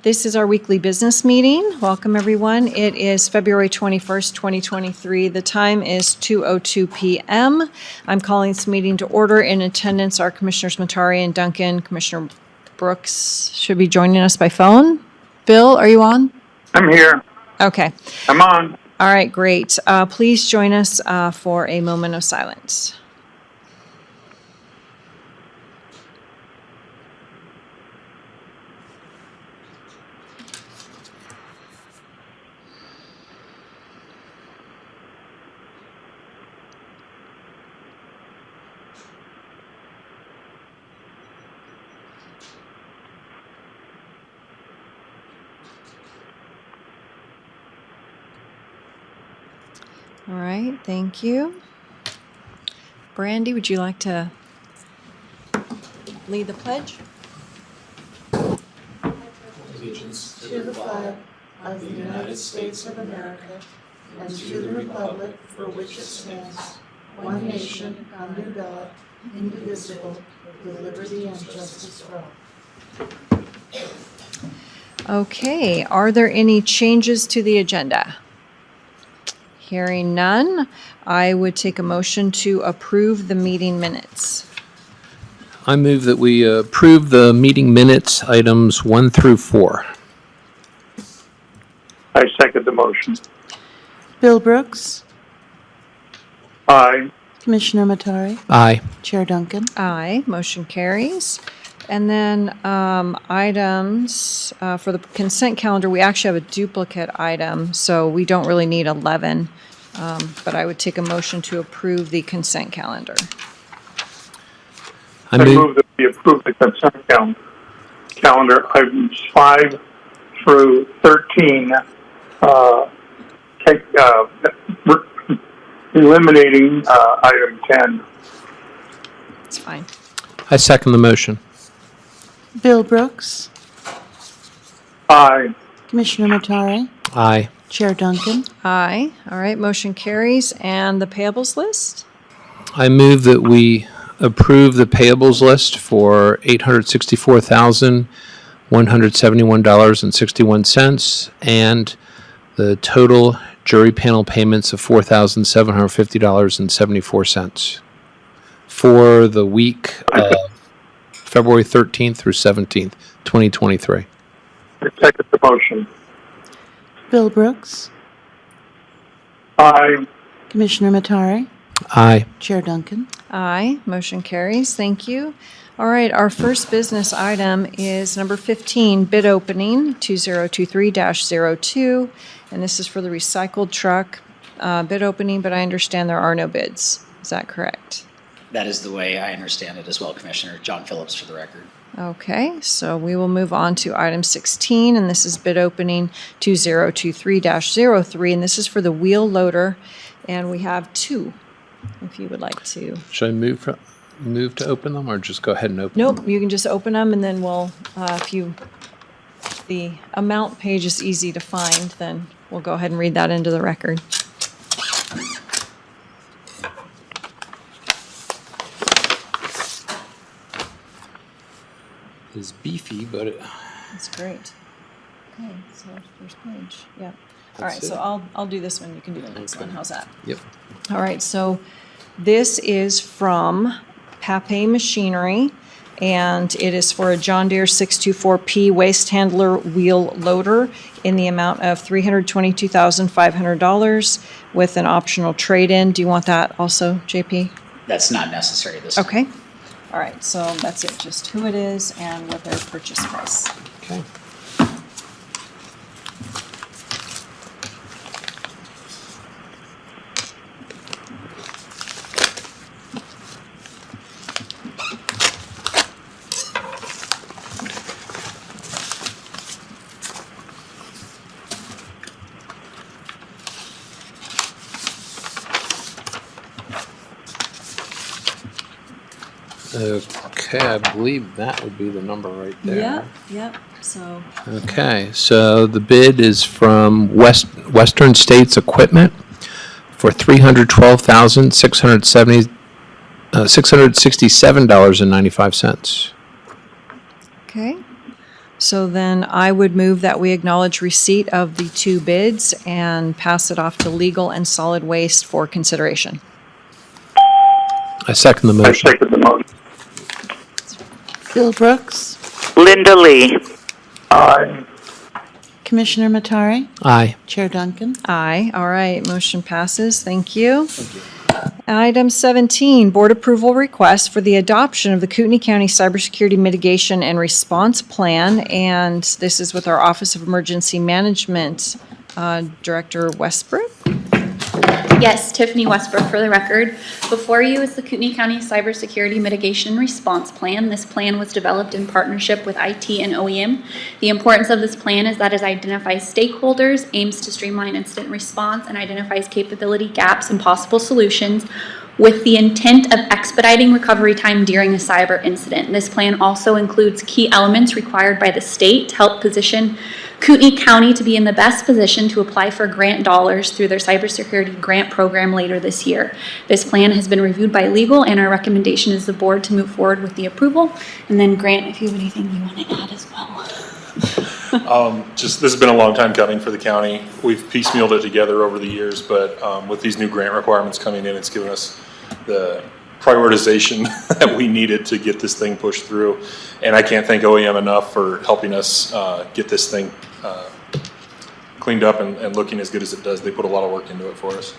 This is our weekly business meeting. Welcome, everyone. It is February 21st, 2023. The time is 2:02 p.m. I'm calling this meeting to order. In attendance are Commissioners Matari and Duncan. Commissioner Brooks should be joining us by phone. Bill, are you on? I'm here. Okay. I'm on. All right, great. Please join us for a moment of silence. All right, thank you. Brandy, would you like to lead the pledge? Allegiance to the flag of the United States of America and to the republic for which it stands, one nation, under God, indivisible, with liberty and justice for all. Okay, are there any changes to the agenda? Hearing none, I would take a motion to approve the meeting minutes. I move that we approve the meeting minutes, items 1 through 4. I second the motion. Bill Brooks, Aye. Commissioner Matari, Aye. Chair Duncan. Aye, motion carries. And then items for the consent calendar, we actually have a duplicate item, so we don't really need 11. But I would take a motion to approve the consent calendar. I I move, move that we approve the consent calendar items 5 through 13, eliminating item 10. It's fine. I second the motion. Bill Brooks, Aye. Commissioner Matari, Aye. Chair Duncan. Aye. All right, motion carries. And the payables list? I move that we approve the payables list for $864,171.61 and the total jury panel payments of $4,750.74 for the week of February 13th through 17th, 2023. I second the motion. Bill Brooks, Aye. Commissioner Matari, Aye. Chair Duncan. Aye, motion carries. Thank you. All right, our first business item is number 15, bid opening 2023-02. And this is for the recycled truck bid opening, but I understand there are no bids. Is that correct? That is the way I understand it as well, Commissioner. John Phillips for the record. Okay, so we will move on to item 16, and this is bid opening 2023-03, and this is for the wheel loader, and we have two, if you would like to. Should I move to open them or just go ahead and open Nope, them? you can just open them, and then we'll, if the amount page is easy to find, then we'll go ahead and read that into the record. It's beefy, but That's great. Okay, so first page, yeah. All right, That's so it. I'll do this one, you can do the next Okay. one, how's that? Yep. All right, so this is from Pape Machinery, and it is for a John Deere 624P waste handler wheel loader in the amount of $322,500 with an optional trade-in. Do you want that also, JP? That's not necessary this time. Okay. All right, so that's it, just who it is and what their purchase price. Okay. Okay, I believe that would be the number right there. Yep, so. Okay, so the bid is from Western States Equipment for $312,667.95. Okay, So then I would move that we acknowledge receipt of the 2 bids and pass it off to legal and solid waste for consideration. I second the I motion. second the motion. Bill Brooks, Linda Lee. Aye. Commissioner Matari, Aye. Chair Duncan. Aye. All right, motion passes. Thank you. Item 17, board approval request for the adoption of the Kootenai County Cybersecurity Mitigation and Response Plan. And this is with our Office of Emergency Management, Director Westbrook. Yes, Tiffany Westbrook for the record. Before you is the Kootenai County Cybersecurity Mitigation Response Plan. This plan was developed in partnership with IT and OEM. The importance of this plan is that it identifies stakeholders, aims to streamline incident response, and identifies capability gaps and possible solutions with the intent of expediting recovery time during a cyber incident. This plan also includes key elements required by the state to help position Kootenai County to be in the best position to apply for grant dollars through their cybersecurity grant program later this year. This plan has been reviewed by legal, and our recommendation is the board to move forward with the approval. And then Grant, if you have anything you want to add as well. This has been a long time coming for the county. We've piecemealed it together over the years, but with these new grant requirements coming in, it's given us the prioritization that we needed to get this thing pushed through. And I can't thank OEM enough for helping us get this thing cleaned up and looking as good as it does. They put a lot of work into it for us.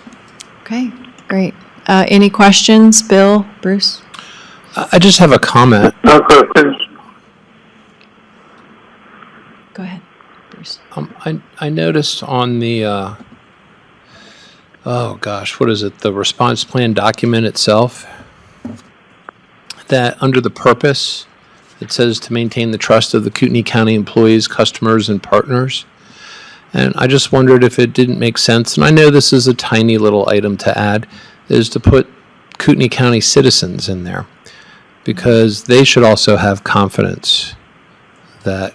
Okay, great. Any questions, Bill, Bruce? I just have a comment. No questions. Go ahead, Bruce. I noticed on the, what is it? The response plan document itself, that under the purpose, it says to maintain the trust of the Kootenai County employees, customers, and partners. And I just wondered if it didn't make sense, and I know this is a tiny little item to add, is to put Kootenai County citizens in there, because they should also have confidence that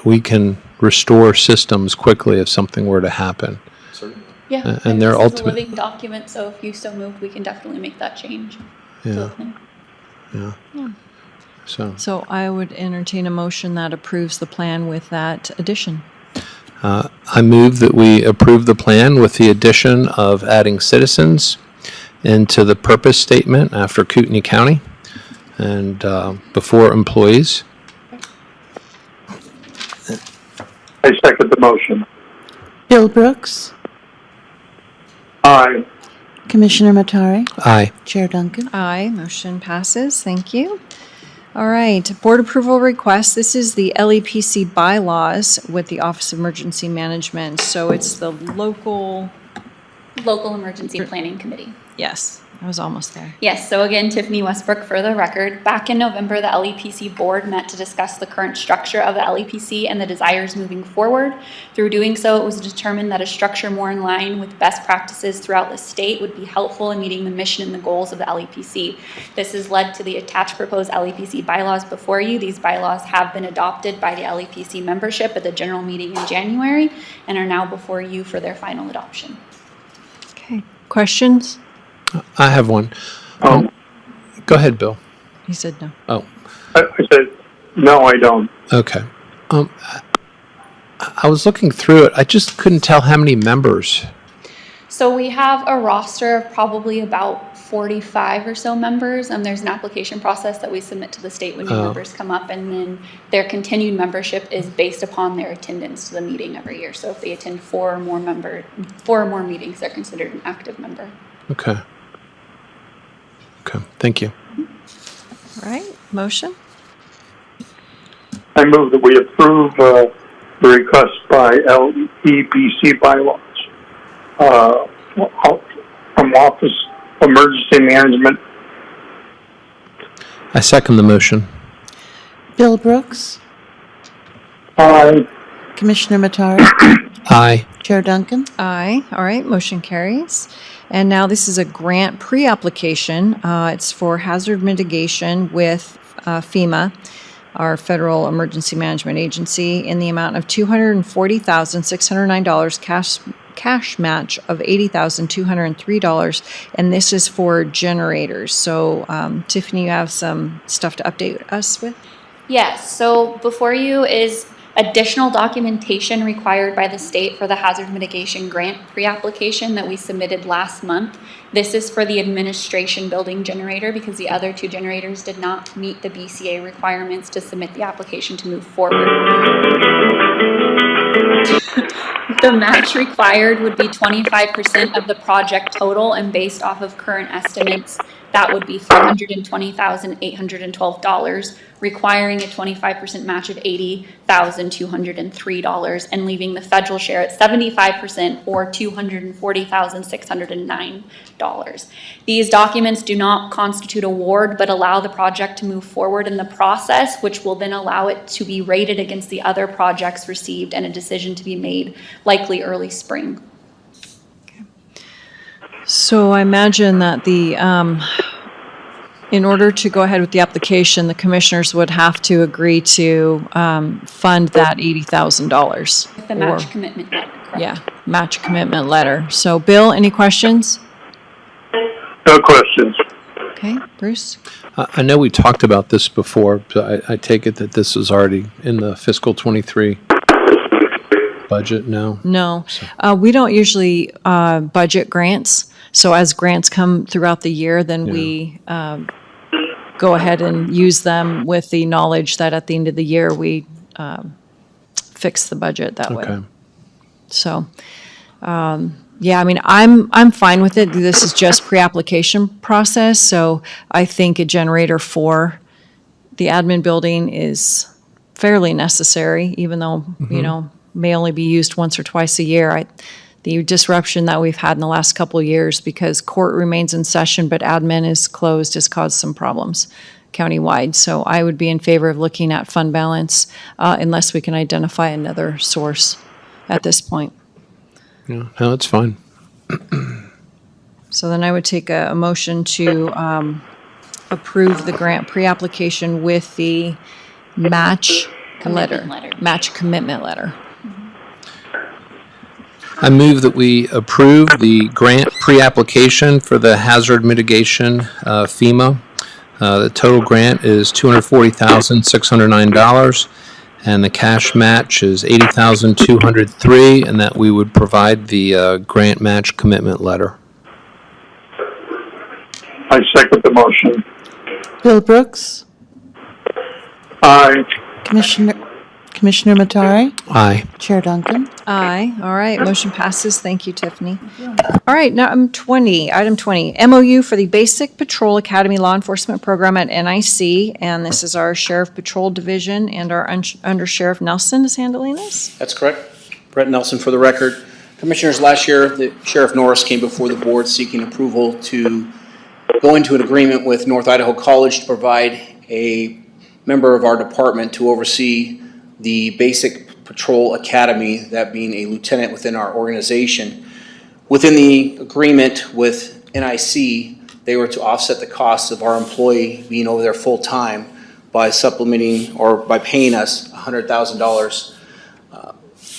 we can restore systems quickly if something were to happen. Certainly. Yeah, and their this is ultimate- a living document, so if you so moved, we can definitely make that change. to Yeah. the plan. Yeah. So So I would entertain a motion that approves the plan with that addition. I move that we approve the plan with the addition of adding citizens into the purpose statement after Kootenai County and before employees. I second the motion. Bill Brooks, Aye. Commissioner Matari, Aye. Chair Duncan. Aye, motion passes. Thank you. All right, board approval request. This is the LEPC bylaws with the Office of Emergency Management. So it's the local, Local Emergency Planning Committee. yes, I was almost there. Yes, so again, Tiffany Westbrook for the record. Back in November, the LEPC board met to discuss the current structure of the LEPC and the desires moving forward. Through doing so, it was determined that a structure more in line with best practices throughout the state would be helpful in meeting the mission and the goals of the LEPC. This has led to the attached proposed LEPC bylaws before you. These bylaws have been adopted by the LEPC membership at the general meeting in January and are now before you for their final adoption. Okay, questions? I have one. Go ahead, Bill. He said no. Oh, I said, no, I don't. okay. I was looking through it. I just couldn't tell how many members. So we have a roster of probably about 45 or so members. There's an application process that we submit to the state when new members come up, and then their continued membership is based upon their attendance to the meeting every year. So if they attend four or more meetings, they're considered an active member. Okay. Okay, thank you. All right, motion? I move that we approve the request by LEPC bylaws from Office of Emergency Management. I second the motion. Bill Brooks, Aye. Commissioner Matari, Aye. Chair Duncan. Aye. All right, motion carries. And now this is a grant pre-application. It's for hazard mitigation with FEMA, our Federal Emergency Management Agency, in the amount of $240,609, cash match of $80,203, and this is for generators. So Tiffany, you have some stuff to update us with? Yes, so before you is additional documentation required by the state for the hazard mitigation grant pre-application that we submitted last month. This is for the administration building generator because the other two generators did not meet the BCA requirements to submit the application to move forward. The match required would be 25% of the project total, and based off of current estimates, that would be $320,812, requiring a 25% match of $80,203, and leaving the federal share at 75% or $240,609. These documents do not constitute award, but allow the project to move forward in the process, which will then allow it to be rated against the other projects received and a decision to be made likely early spring. So I imagine that in order to go ahead with the application, the commissioners would have to agree to fund that $80,000. The match commitment letter, correct? Yeah, match commitment letter. So Bill, any questions? No questions. Okay, Bruce? I know we talked about this before, but I take it that this is already in the fiscal 23 budget now? No, we don't usually budget grants. So as grants come throughout the year, then we go ahead and use them with the knowledge that at the end of the year, we fix the budget that way. Okay. So, yeah, I mean, I'm fine with it. This is just pre-application process, so I think a generator for the admin building is fairly necessary, even though, you know, may only be used once or twice a year. The disruption that we've had in the last couple of years because court remains in session but admin is closed has caused some problems countywide. So I would be in favor of looking at fund balance unless we can identify another source at this point. Yeah, no, it's fine. So then I would take a motion to approve the grant pre-application with the match letter. Match commitment letter. I move that we approve the grant pre-application for the hazard mitigation FEMA. The total grant is $240,609, and the cash match is $80,203, and that we would provide the grant match commitment letter. I second the motion. Bill Brooks, Aye. Commissioner Matari, Aye. Chair Duncan. Aye. All right, motion passes. Thank you, Tiffany. All right, now item 20, MOU for the Basic Patrol Academy Law Enforcement Program at NIC, and this is our Sheriff Patrol Division, and our Under Sheriff Nelson is handling this. That's correct. Brett Nelson for the record. Commissioners, last year, the Sheriff Norris came before the board seeking approval to go into an agreement with North Idaho College to provide a member of our department to oversee the Basic Patrol Academy, that being a lieutenant within our organization. Within the agreement with NIC, they were to offset the costs of our employee being over there full-time by supplementing or by paying us $100,000.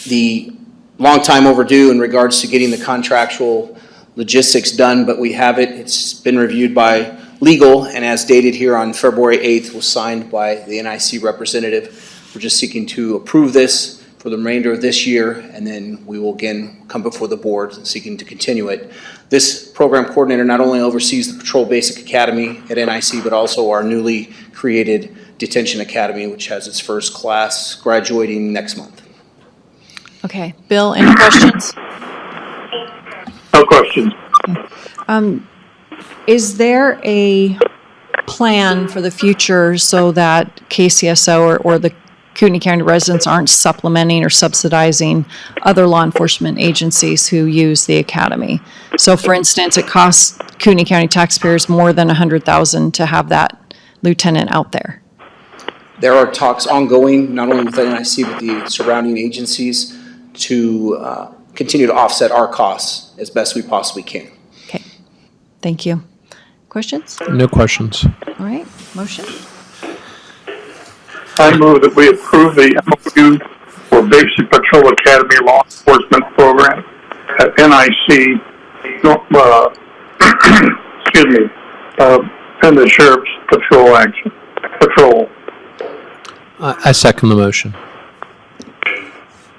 The long time overdue in regards to getting the contractual logistics done, but we have it. It's been reviewed by legal, and as dated here on February 8th, was signed by the NIC representative. We're just seeking to approve this for the remainder of this year, and then we will again come before the board seeking to continue it. This program coordinator not only oversees the Patrol Basic Academy at NIC, but also our newly created Detention Academy, which has its first class graduating next month. Okay, Bill, any questions? No questions. Is there a plan for the future so that KCSO or the Kootenai County residents aren't supplementing or subsidizing other law enforcement agencies who use the academy? So for instance, it costs Kootenai County taxpayers more than $100,000 to have that lieutenant out there. There are talks ongoing, not only with NIC, but the surrounding agencies to continue to offset our costs as best we possibly can. Okay, thank you. Questions? No questions. All right, motion? I move that we approve the MOU for Basic Patrol Academy Law Enforcement Program at NIC, and the Sheriff's Patrol. I second the motion.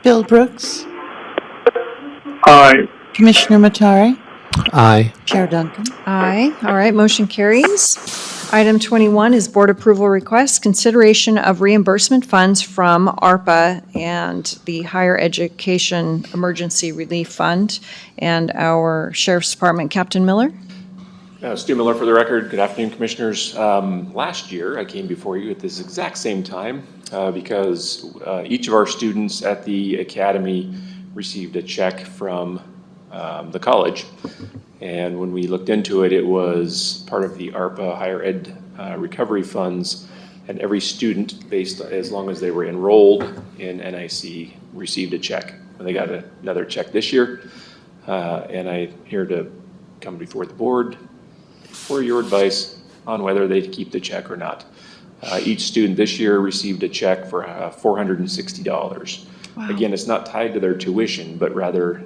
Bill Brooks, Aye. Commissioner Matari, Aye. Chair Duncan. Aye. All right, motion carries. Item 21 is board approval request, consideration of reimbursement funds from ARPA and the Higher Education Emergency Relief Fund, and our Sheriff's Department, Captain Miller. Stu Miller for the record. Good afternoon, Commissioners. Last year, I came before you at this exact same time because each of our students at the academy received a check from the college. And when we looked into it, it was part of the ARPA Higher Ed Recovery Funds, and every student, based as long as they were enrolled in NIC, received a check. And they got another check this year, and I'm here to come before the board for your advice on whether they keep the check or not. Each student this year received a check for $460. Wow. Again, it's not tied to their tuition, but rather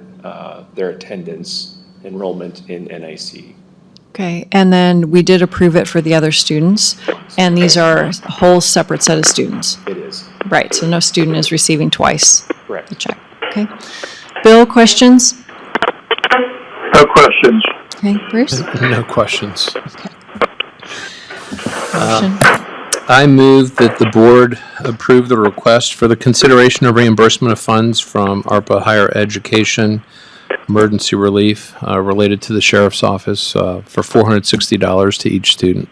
their attendance enrollment in NIC. Okay, and then we did approve it for the other students, and these are a whole separate set of students. It is, Right, so no student is receiving twice correct. the check. Okay. Bill, questions? No questions. Okay, Bruce? No questions. Motion. I move that the board approve the request for the consideration of reimbursement of funds from ARPA Higher Education Emergency Relief related to the Sheriff's Office for $460 to each student.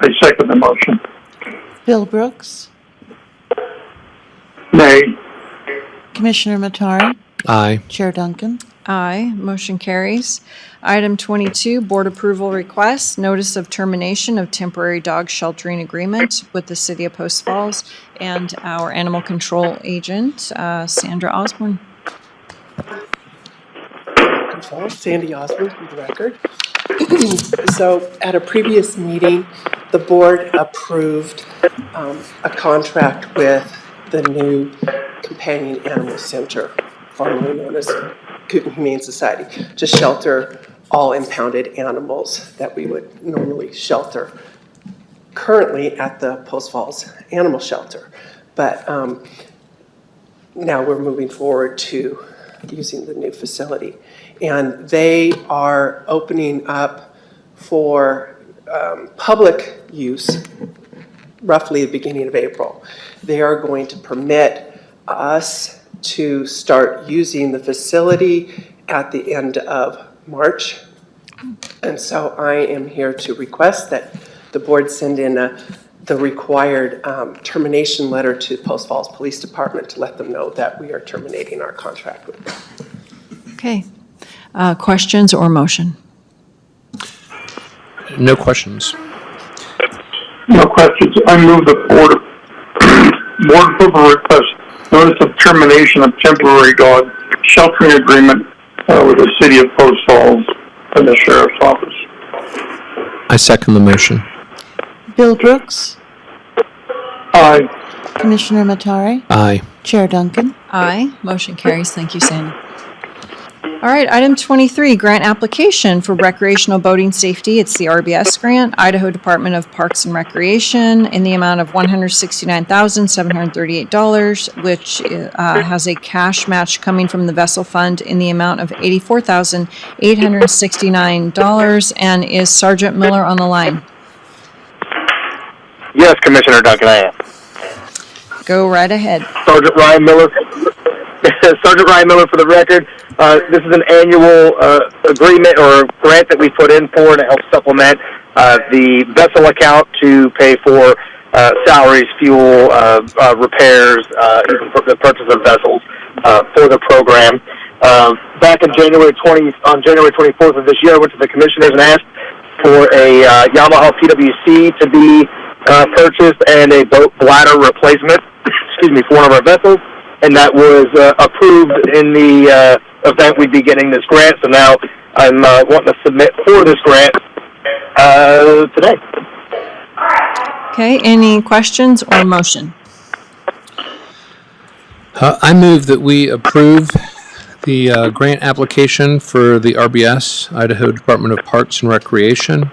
I second the motion. Bill Brooks, Nay. Commissioner Matari, Aye. Chair Duncan. Aye, motion carries. Item 22, board approval request, notice of termination of temporary dog sheltering agreement with the city of Post Falls and our animal control agent, Sandra Osborne. Sandy Osborne for the record. So at a previous meeting, the board approved a contract with the new Companion Animal Center, formerly known as Kootenai Humane Society, to shelter all impounded animals that we would normally shelter currently at the Post Falls Animal Shelter. But now we're moving forward to using the new facility. And they are opening up for public use roughly the beginning of April. They are going to permit us to start using the facility at the end of March. And so I am here to request that the board send in the required termination letter to Post Falls Police Department to let them know that we are terminating our contract with them. Okay. Questions or motion? No questions. No questions. I move the board approval request, notice of termination of temporary dog sheltering agreement with the city of Post Falls and the sheriff's office. I second the motion. Bill Brooks, Aye. Commissioner Matari, Aye. Chair Duncan. Aye, motion carries. Thank you, Sandy. All right, item 23, grant application for recreational boating safety. It's the RBS grant, Idaho Department of Parks and Recreation, in the amount of $169,738, which has a cash match coming from the vessel fund in the amount of $84,869. And is Sergeant Miller on the line? Yes, Commissioner Duncan, I am. Go right ahead. Sergeant Ryan Miller. Sergeant Ryan Miller for the record. This is an annual agreement or grant that we put in for to help supplement the vessel account to pay for salaries, fuel, repairs, even for the purchase of vessels for the program. Back in January 24th of this year, I went to the commissioners and asked for a Yamaha PWC to be purchased and a boat bladder replacement, for one of our vessels, and that was approved in the event we'd be getting this grant. So now I'm wanting to submit for this grant today. Okay, any questions or motion? I move that we approve the grant application for the RBS, Idaho Department of Parks and Recreation,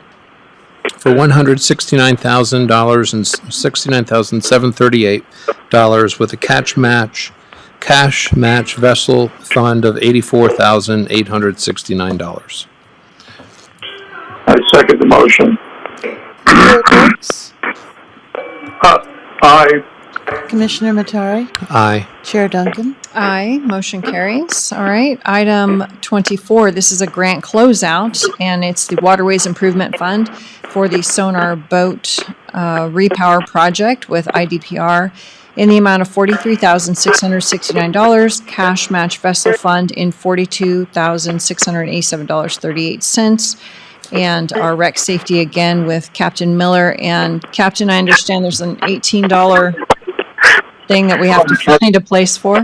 for $169,000 and $69,738 with a cash match vessel fund of $84,869. I second the motion. Bill Brooks, Aye. Commissioner Matari, Aye. Chair Duncan. Aye, motion carries. All right, item 24, this is a grant closeout, and it's the Waterways Improvement Fund for the sonar boat repower project with IDPR in the amount of $43,669, cash match vessel fund in $42,687.38. And our rec safety again with Captain Miller. And Captain, I understand there's an $18 thing that we have to find a place for.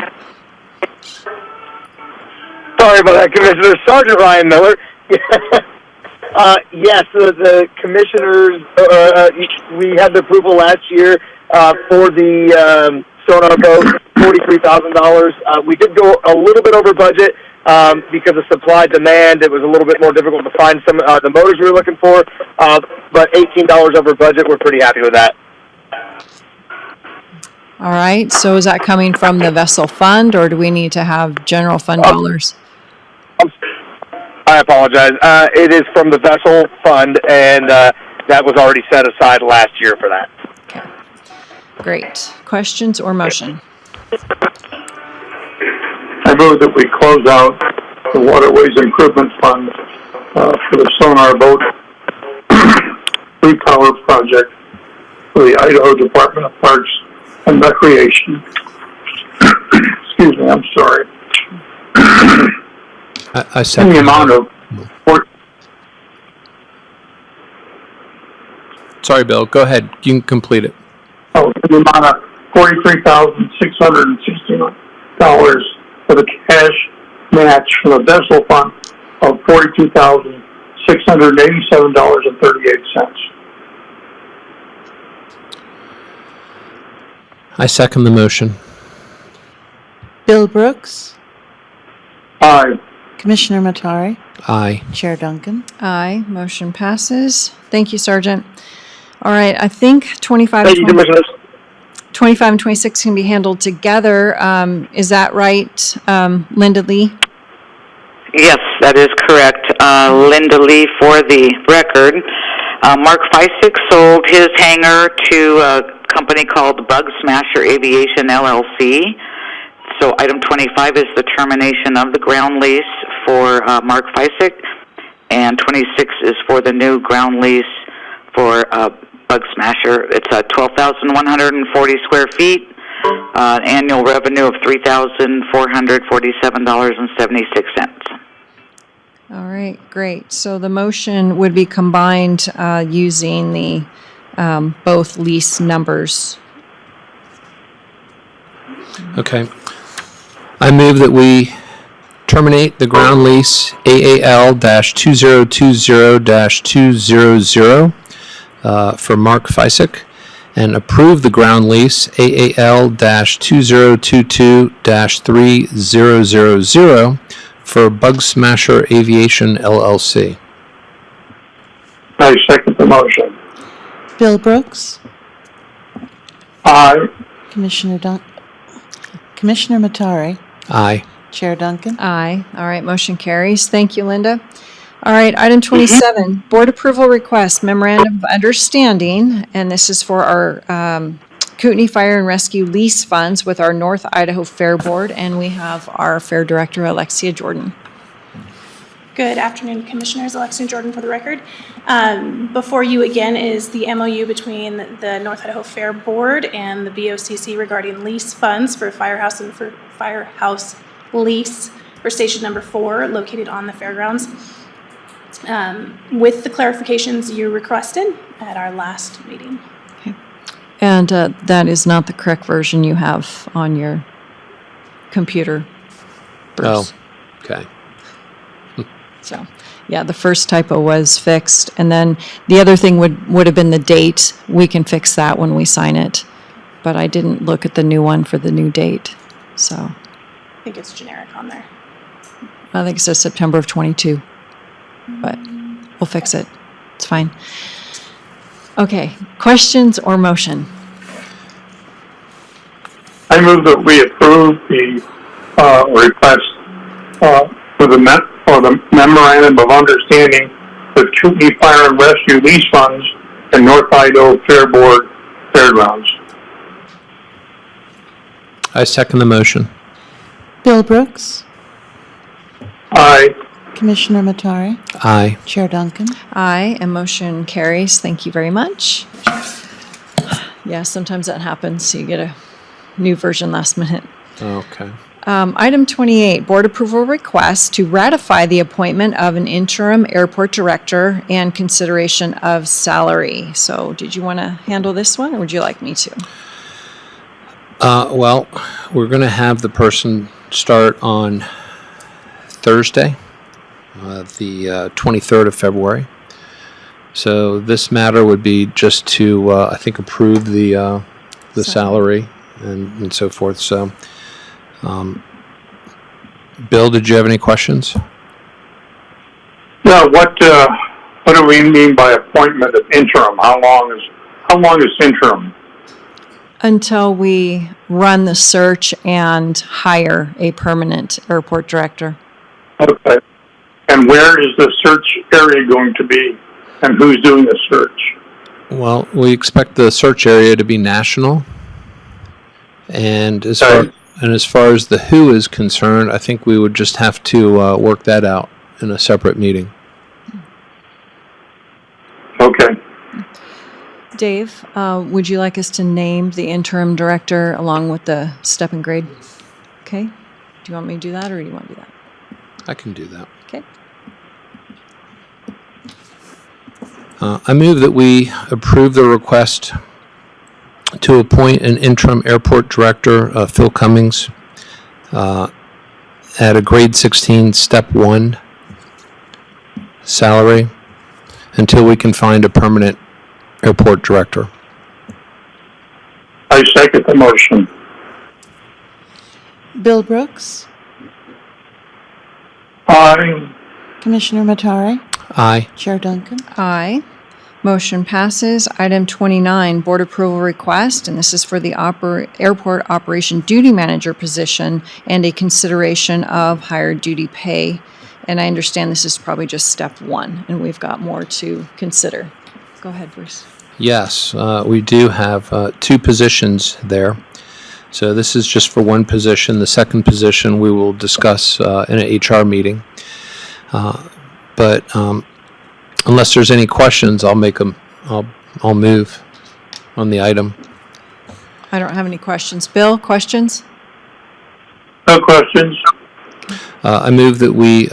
Sorry about that, Commissioner. Sergeant Ryan Miller. Yes, the commissioners, we had the approval last year for the sonar boat, $43,000. We did go a little bit over budget because of supply demand. It was a little bit more difficult to find some the motors we were looking for, but $18 over budget. We're pretty happy with that. All right, so is that coming from the vessel fund, or do we need to have general fund dollars? I apologize. It is from the vessel fund, and that was already set aside last year for that. Okay, great. Questions or motion? I move that we close out the Waterways Improvement Fund for the sonar boat repower project for the Idaho Department of Parks and Recreation. Excuse me, I'm sorry. I In second. the amount of Sorry, Bill. Go ahead. You can complete it. in the amount of $43,669 for the cash match for the vessel fund of $42,687.38. I second the motion. Bill Brooks, Aye. Commissioner Matari, Aye. Chair Duncan. Aye, motion passes. Thank you, Sergeant. All right, I think 25 Thank and you, 20 Commissioners. 25 and 26 can be handled together. Is that right, Linda Lee? Yes, that is correct. Linda Lee for the record. Mark Fysick sold his hangar to a company called Bug Smasher Aviation LLC. So item 25 is the termination of the ground lease for Mark Fysick, and 26 is for the new ground lease for Bug Smasher. It's 12,140 square feet, annual revenue of $3,447.76. All right, great. So the motion would be combined using the both lease numbers. Okay. I move that we terminate the ground lease AAL-2020-200 for Mark Fysick and approve the ground lease AAL-2022-3000 for Bug Smasher Aviation LLC. I second the motion. Bill Brooks, Aye. Commissioner Matari, Aye. Chair Duncan. Aye. All right, motion carries. Thank you, Linda. All right, item 27, board approval request, memorandum of understanding, and this is for our Kootenai Fire and Rescue lease funds with our North Idaho Fair Board, and we have our Fair Director, Alexia Jordan. Good afternoon, Commissioners. Alexia Jordan for the record. Before you again is the MOU between the North Idaho Fair Board and the BOCC regarding lease funds for firehouse and for firehouse lease for station number 4 located on the fairgrounds. With the clarifications you requested at our last meeting. And that is not the correct version you have on your computer, Bruce. Oh, okay. So, yeah, the first typo was fixed, and then the other thing would have been the date. We can fix that when we sign it, but I didn't look at the new one for the new date, so. I think it's generic on there. I think it says September of '22, but we'll fix it. It's fine. Okay, questions or motion? I move that we approve the, request, for the memorandum of understanding with Kootenai Fire and Rescue Lease Funds and North Idaho Fair Board Fairgrounds. I second the motion. Bill Brooks, Aye. Commissioner Matari, Aye. Chair Duncan. Aye, and motion carries. Thank you very much. Yeah, sometimes that happens. So you get a new version last minute. Okay. Item 28, board approval request to ratify the appointment of an interim airport director and consideration of salary. So did you want to handle this one, or would you like me to? Well, we're going to have the person start on Thursday, the 23rd of February. So this matter would be just to, I think, approve the salary and so forth. So, Bill, did you have any questions? Yeah, what do we mean by appointment of interim? How long is interim? Until we run the search and hire a permanent airport director. Okay. And where is the search area going to be? And who's doing the search? Well, we expect the search area to be national. And as far as the who is concerned, I think we would just have to work that out in a separate meeting. Okay. Dave, would you like us to name the interim director along with the step and grade? Okay. Do you want me to do that, or do you want to do that? I can do that. Okay. I move that we approve the request to appoint an interim airport director, Phil Cummings, at a grade 16, step 1 salary until we can find a permanent airport director. I second the motion. Bill Brooks, Aye. Commissioner Matari, Aye. Chair Duncan. Aye. Motion passes. Item 29, board approval request, and this is for the airport operation duty manager position and a consideration of higher duty pay. And I understand this is probably just step 1, and we've got more to consider. Go ahead, Bruce. Yes, we do have 2 positions there. So this is just for one position. The second position we will discuss in an HR meeting. But unless there's any questions, I'll move on the item. I don't have any questions. Bill, questions? No questions. I move that we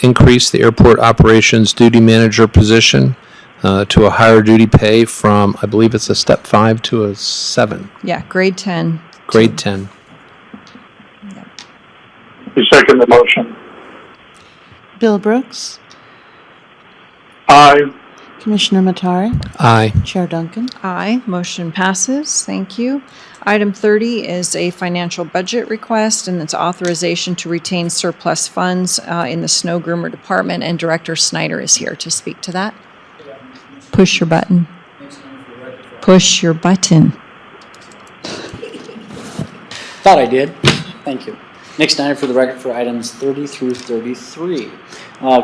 increase the airport operations duty manager position to a higher duty pay from, I believe it's a step 5 to a 7. Yeah, grade 10. Grade 10. I second the motion. Bill Brooks, Aye. Commissioner Matari, Aye. Chair Duncan. Aye. Motion passes. Thank you. Item 30 is a financial budget request, and it's authorization to retain surplus funds in the snow groomer department, and Director Snyder is here to speak to that. Push your button. Push your button. Thought I did. Thank you. Nick Snyder for the record for items 30 through 33.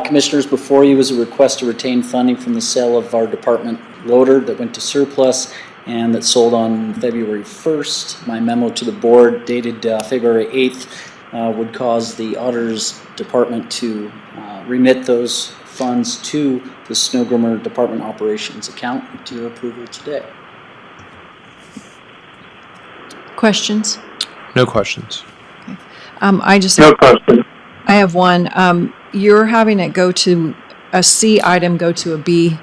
Commissioners, before you is a request to retain funding from the sale of our department loader that went to surplus and that sold on February 1st. My memo to the board dated February 8th would cause the auditor's department to remit those funds to the snow groomer department operations account to your approval today. Questions? No questions. I just No question. I have one. You're having it go to a C item, go to a B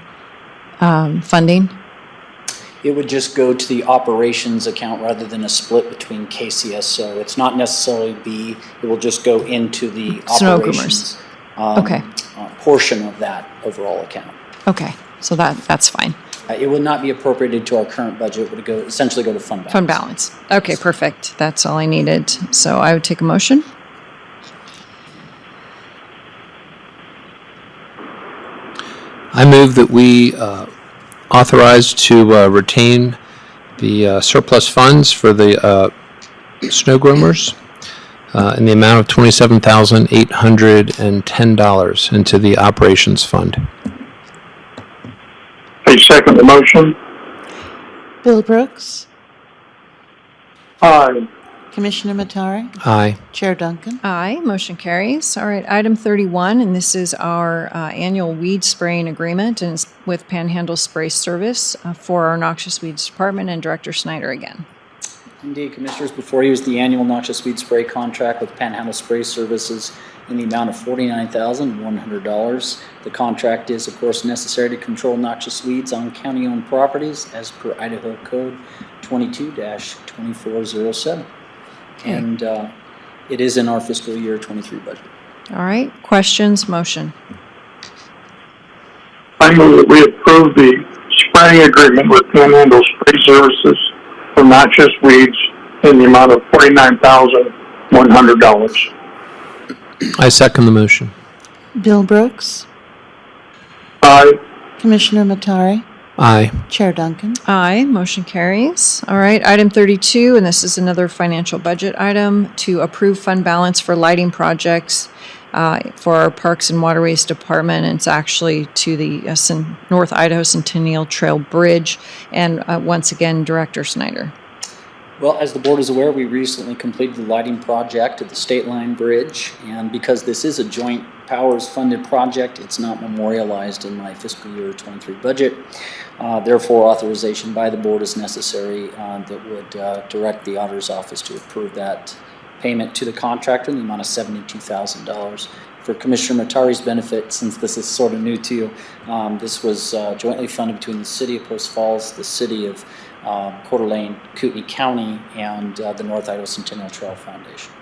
funding. It would just go to the operations account rather than a split between KCS. So it's not necessarily B. It will just go into the Snow operations Okay. Portion of that overall account. Okay. So that's fine. It will not be appropriated to our current budget. It would essentially go to fund balance. Fund balance. Okay, perfect. That's all I needed. So I would take a motion. I move that we authorized to retain the surplus funds for the snow groomers in the amount of $27,810 into the operations fund. I second the motion. Bill Brooks, Aye. Commissioner Matari, Aye. Chair Duncan. Aye, motion carries. All right, item 31, and this is our annual weed spraying agreement, and it's with Panhandle Spray Service for our noxious weeds department, and Director Snyder again. Indeed, Commissioners, before you is the annual noxious weed spray contract with Panhandle Spray Services in the amount of $49,100. The contract is, of course, necessary to control noxious weeds on county-owned properties as per Idaho Code 22-2407. And it is in our fiscal year 23 budget. All right, questions, motion. I move that we approve the spraying agreement with Panhandle Spray Services for noxious weeds in the amount of $49,100. I second the motion. Bill Brooks, Aye. Commissioner Matari, Aye. Chair Duncan. Aye, motion carries. All right, item 32, and this is another financial budget item, to approve fund balance for lighting projects for our Parks and Waterways Department. And it's actually to the North Idaho Centennial Trail Bridge. And once again, Director Snyder. Well, as the board is aware, we recently completed the lighting project at the State Line Bridge, and because this is a joint powers funded project, it's not memorialized in my fiscal year 23 budget. Therefore, authorization by the board is necessary that would direct the auditor's office to approve that payment to the contractor in the amount of $72,000. For Commissioner Matari's benefit, since this is sort of new to you, this was jointly funded between the City of Post Falls, the City of Coeur d'Alene, Kootenai County, and the North Idaho Centennial Trail Foundation.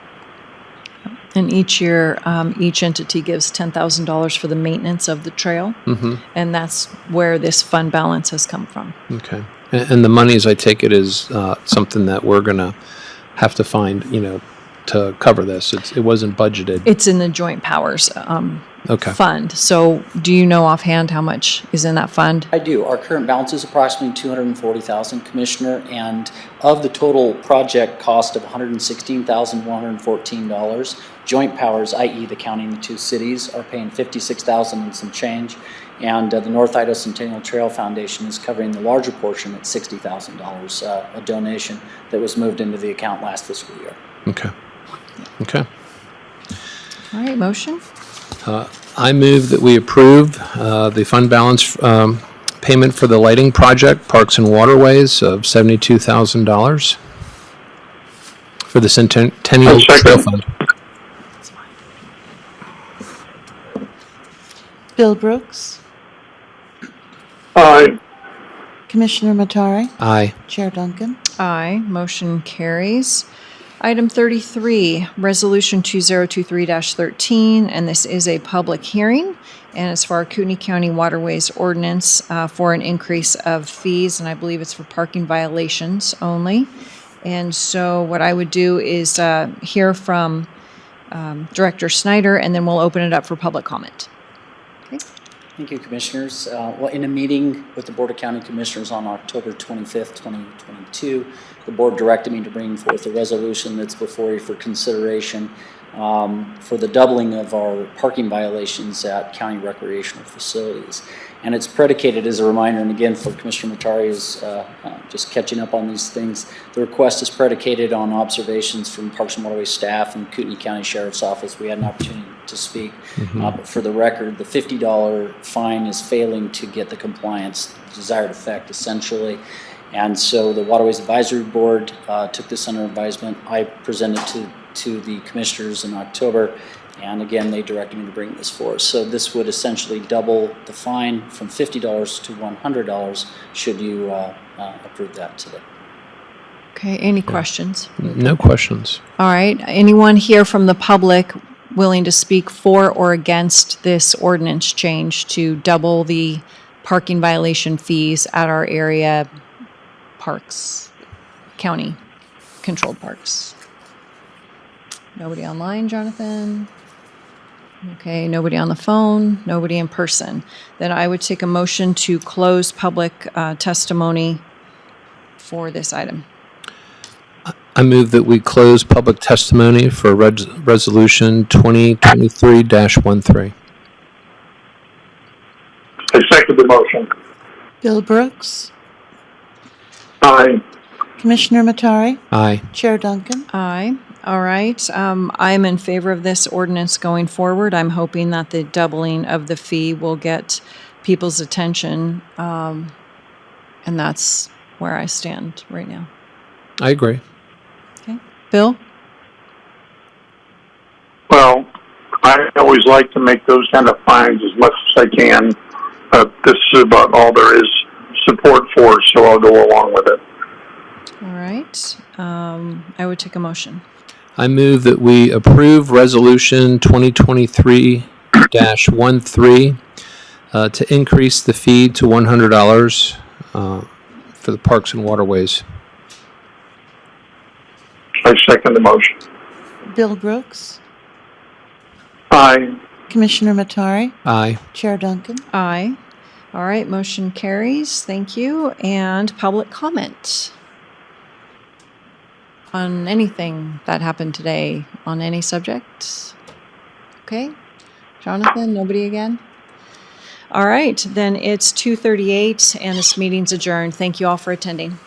And each year, each entity gives $10,000 for the maintenance of the trail. Mm-hmm. And that's where this fund balance has come from. Okay. And the monies, I take it, is something that we're going to have to find, to cover this. It wasn't budgeted. It's in the joint powers Okay. fund. So do you know offhand how much is in that fund? I do. Our current balance is approximately $240,000, Commissioner, and of the total project cost of $116,114, joint powers, i.e. the county and the two cities, are paying $56,000 and some change, and the North Idaho Centennial Trail Foundation is covering the larger portion at $60,000, a donation that was moved into the account last fiscal year. Okay. Okay. All right, motion? I move that we approve the fund balance payment for the lighting project, Parks and Waterways, of $72,000 for the Centennial Trail Fund. Bill Brooks, Aye. Commissioner Matari, Aye. Chair Duncan. Aye, motion carries. Item 33, Resolution 2023-13, and this is a public hearing, and it's for our Kootenai County Waterways Ordinance for an increase of fees, and I believe it's for parking violations only. And so what I would do is hear from Director Snyder, and then we'll open it up for public comment. Thank you, Commissioners. Well, in a meeting with the Board of County Commissioners on October 25th, 2022, the board directed me to bring forth a resolution that's before you for consideration for the doubling of our parking violations at county recreational facilities. And it's predicated, as a reminder, and again for Commissioner Matari is just catching up on these things, the request is predicated on observations from Parks and Waterways staff and Kootenai County Sheriff's Office. We had an opportunity to speak, but for the record, the $50 fine is failing to get the compliance desired effect, essentially. And so the Waterways Advisory Board took this under advisement. I presented to the commissioners in October, and again, they directed me to bring this forward. So this would essentially double the fine from $50 to $100 should you approve that today. Okay, any questions? No questions. All right, anyone here from the public willing to speak for or against this ordinance change to double the parking violation fees at our area parks, county controlled parks? Nobody online, Jonathan? Okay, nobody on the phone, nobody in person. Then I would take a motion to close public testimony for this item. I move that we close public testimony for Resolution 2023-13. I second the motion. Bill Brooks, Aye. Commissioner Matari, Aye. Chair Duncan. Aye. All right. I'm in favor of this ordinance going forward. I'm hoping that the doubling of the fee will get people's attention. And that's where I stand right now. I agree. Okay. Bill? Well, I always like to make those kind of fines as much as I can. This is about all there is support for, so I'll go along with it. All right. I would take a motion. I move that we approve Resolution 2023-13 to increase the fee to $100 for the parks and waterways. I second the motion. Bill Brooks, Aye. Commissioner Matari, Aye. Chair Duncan. Aye. All right, motion carries. Thank you. And public comment on anything that happened today, on any subject? Okay. Jonathan, nobody again? All right, then it's 2:38 and this meeting's adjourned. Thank you all for attending.